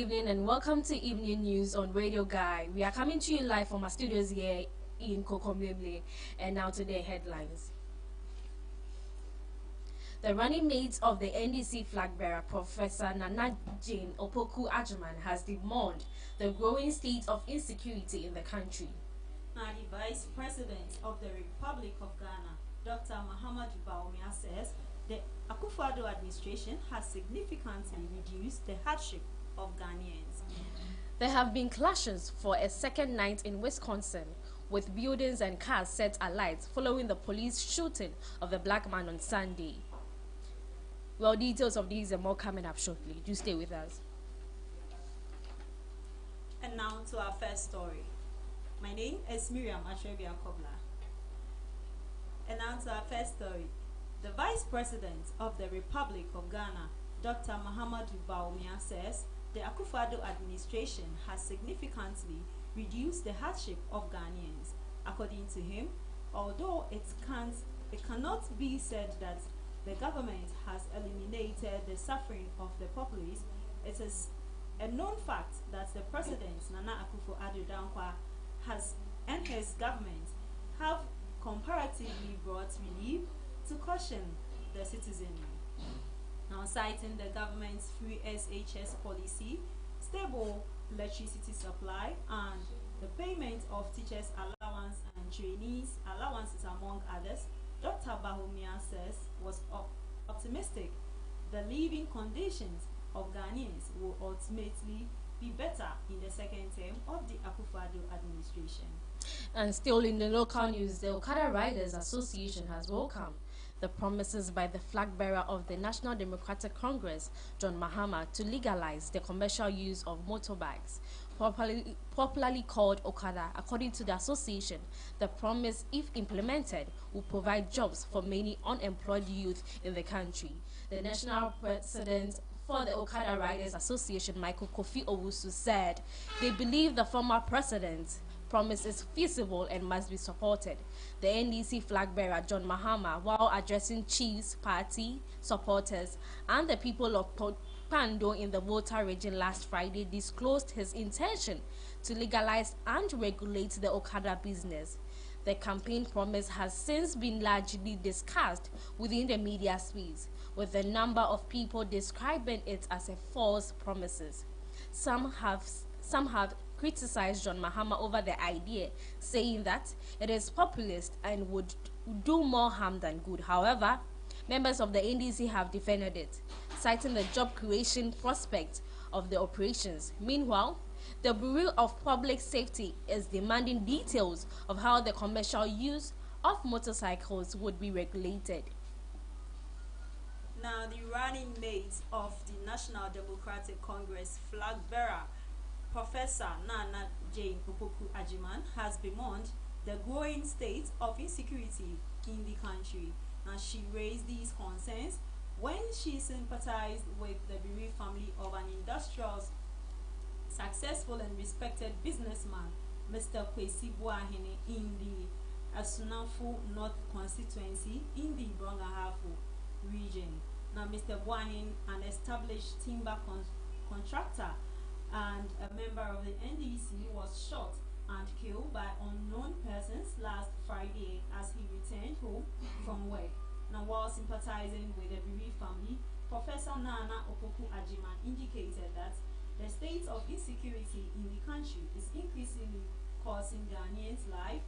evening and welcome to Evening News on Radio Guy. We are coming to you live from our studios here in Kokomlemle. And now to the headlines. The running mate of the NDC flag bearer, Professor Nana Jane Opoku Ajiman, has demanded the growing state of insecurity in the country. Now, the Vice President of the Republic of Ghana, Dr. Mahamudu Bawumia, says the Akufo-Addo administration has significantly reduced the hardship of Ghanaians. There have been clashes for a second night in Wisconsin, with buildings and cars set alight following the police shooting of the black man on Sunday. Well, details of these and more coming up shortly. Do stay with us. And now to our first story. My name is Miriam Ashwebia Kobla. And now to our first story. The Vice President of the Republic of Ghana, Dr. Mahamudu Bawumia, says the Akufo-Addo administration has significantly reduced the hardship of Ghanaians. According to him, although it cannot be said that the government has eliminated the suffering of the populace, it is a known fact that the President, Nana Akufo-Addo Dankwa, and his government have comparatively brought relief to caution the citizenry. Now, citing the government's free SHS policy, stable electricity supply, and the payment of teachers' allowance and trainees' allowances, among others, Dr. Bawumia says was optimistic the living conditions of Ghanaians will ultimately be better in the second term of the Akufo-Addo administration. And still in the local news, the Okada Riders Association has welcomed the promises by the flag bearer of the National Democratic Congress, John Mahama, to legalize the commercial use of motorbikes, popularly called Okada. According to the association, the promise, if implemented, will provide jobs for many unemployed youth in the country. The national president for the Okada Riders Association, Michael Kofi Owusu, said they believe the former president's promise is feasible and must be supported. The NDC flag bearer, John Mahama, while addressing chiefs, party supporters, and the people of Pando in the Volta region last Friday, disclosed his intention to legalize and regulate the Okada business. The campaign promise has since been largely discussed within the media space, with a number of people describing it as a false promise. Some have criticized John Mahama over the idea, saying that it is populist and would do more harm than good. However, members of the NDC have defended it, citing the job creation prospect of the operations. Meanwhile, the Bureau of Public Safety is demanding details of how the commercial use of motorcycles would be regulated. Now, the running mate of the National Democratic Congress flag bearer, Professor Nana Jane Opoku Ajiman, has bemoaned the growing state of insecurity in the country. Now, she raised these concerns when she sympathized with the bereaved family of an industrious, successful and respected businessman, Mr. Kwesi Boahene, in the Asunafo North constituency in the Brongahafo region. Now, Mr. Boahene, an established timber contractor and a member of the NDC, was shot and killed by unknown persons last Friday as he returned home from work. Now, while sympathizing with the bereaved family, Professor Nana Opoku Ajiman indicated that the state of insecurity in the country is increasingly causing Ghanaians' life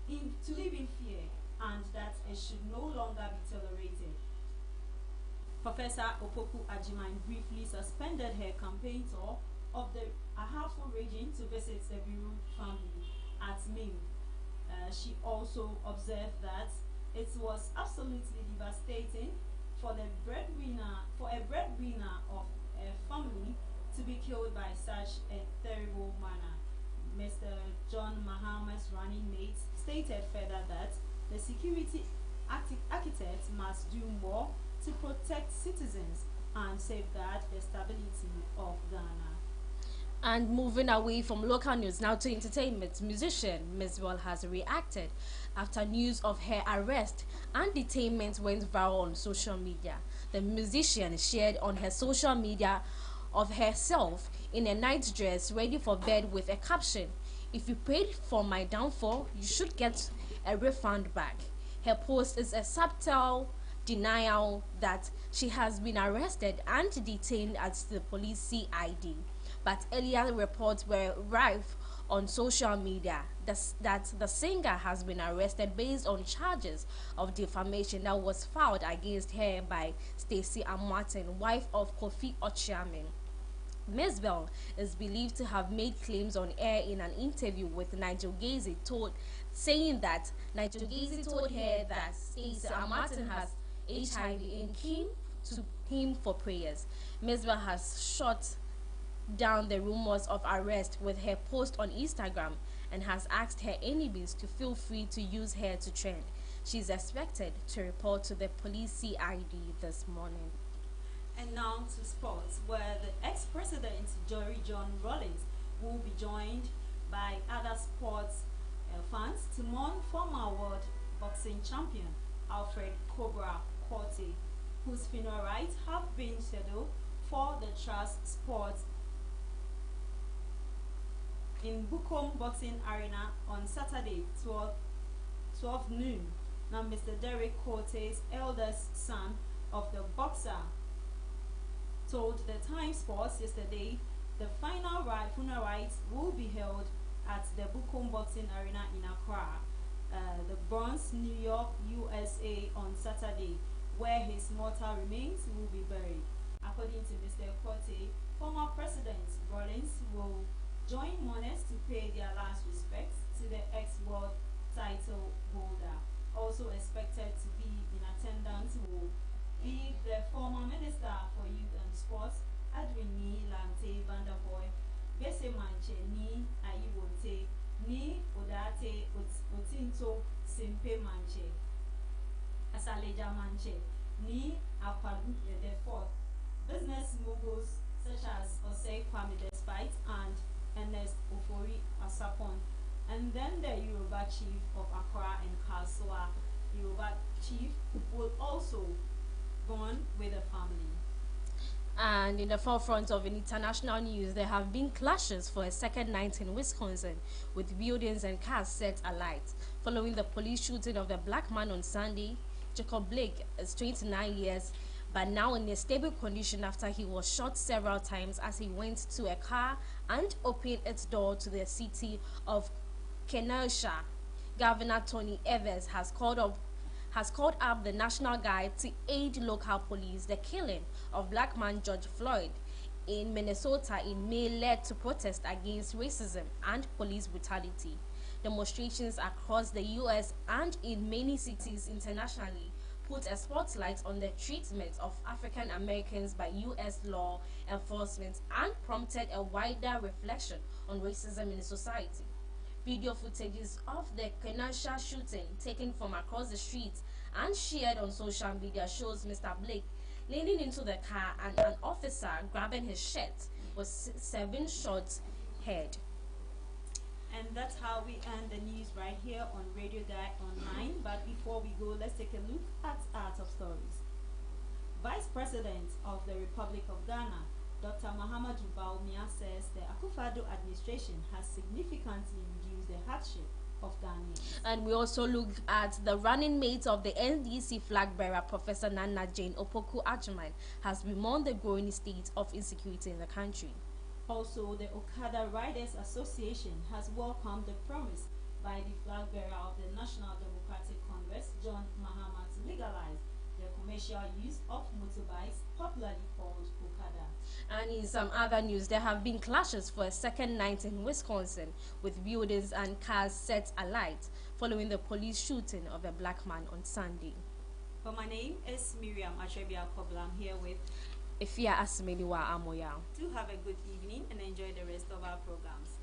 to live in fear, and that it should no longer be tolerated. Professor Opoku Ajiman briefly suspended her campaign tour of the Ahafo region to visit the bereaved family at Mim. She also observed that it was absolutely devastating for a breadwinner of a family to be killed by such a terrible manner. Mr. John Mahama's running mate stated further that the security architects must do more to protect citizens and safeguard the stability of Ghana. And moving away from local news now to entertainment, musician Miss Well has reacted after news of her arrest and detainment went viral on social media. The musician shared on her social media of herself in a night dress ready for bed with a caption, "If you prayed for my downfall, you should get a refund back." Her post is a subtle denial that she has been arrested and detained at the police CID. But earlier reports were rife on social media that the singer has been arrested based on charges of defamation that was filed against her by Stacey Amartin, wife of Kofi Ochiamin. Ms. Bell is believed to have made claims on air in an interview with Nigel Gacy, saying that Nigel Gacy told her that Stacey Amartin has HIV and came to him for prayers. Ms. Bell has shot down the rumors of arrest with her post on Instagram and has asked her enemies to feel free to use her to trend. She is expected to report to the police CID this morning. And now to sports, where the ex-president Jory John Rawlings will be joined by other sports fans to mourn former world boxing champion Alfred Cobra Corte, whose funeral rites have been scheduled for the Trust Sports in Bukom Boxing Arena on Saturday, 12 noon. Now, Mr. Derek Corte's eldest son of the boxer told the Times Sports yesterday the final funeral rites will be held at the Bukom Boxing Arena in Accra, the Bronx, New York, USA on Saturday, where his mortal remains will be buried. According to Mr. Corte, former President Rawlings will join mourners to pay their last respects to the ex-world title holder. Also expected to be in attendance will be the former Minister for Youth and Sports, Adwini Lante Vanderboy, Bese Manche ni Ayiwote, ni Odate Otinto Simpe Manche, Asaleja Manche, ni Akwalu the fourth. Business moguls such as Osei Kwame Despite and Ernest Ofori Asapon, and then the Yoruba chief of Accra and Kasua, Yoruba chief, will also gone with the family. And in the forefront of international news, there have been clashes for a second night in Wisconsin, with buildings and cars set alight. Following the police shooting of the black man on Sunday, Jacob Blake is 29 years, but now in a stable condition after he was shot several times as he went to a car and opened its door to the city of Kenosha. Governor Tony Evers has called up the National Guard to aid local police. The killing of black man George Floyd in Minnesota in May led to protests against racism and police brutality. Demonstrations across the U.S. and in many cities internationally put a spotlight on the treatment of African Americans by U.S. law enforcement and prompted a wider reflection on racism in society. Video footages of the Kenosha shooting taken from across the street and shared on social media shows Mr. Blake leaning into the car and an officer grabbing his shirt with 7 shots heard. And that's how we end the news right here on Radio Guide Online. But before we go, let's take a look at our top stories. Vice President of the Republic of Ghana, Dr. Mahamadou Bawumia, says the Akufo-Addo administration has significantly reduced the hardship of Ghanaians. And we also look at the running mate of the NDC flag bearer, Professor Nana Jane Opoku Agyemang, has bemoaned the growing state of insecurity in the country. Also, the Okada Riders Association has welcomed the promise by the flag bearer of the National Democratic Congress, John Mahama, to legalize the commercial use of motorbikes, popularly called Okada. And in some other news, there have been clashes for a second night in Wisconsin, with buildings and cars set alight following the police shooting of a black man on Sunday. But my name is Miriam Atrebia Kobla. I'm here with Ifia Asimeliwa Amoya. Do have a good evening and enjoy the rest of our programs.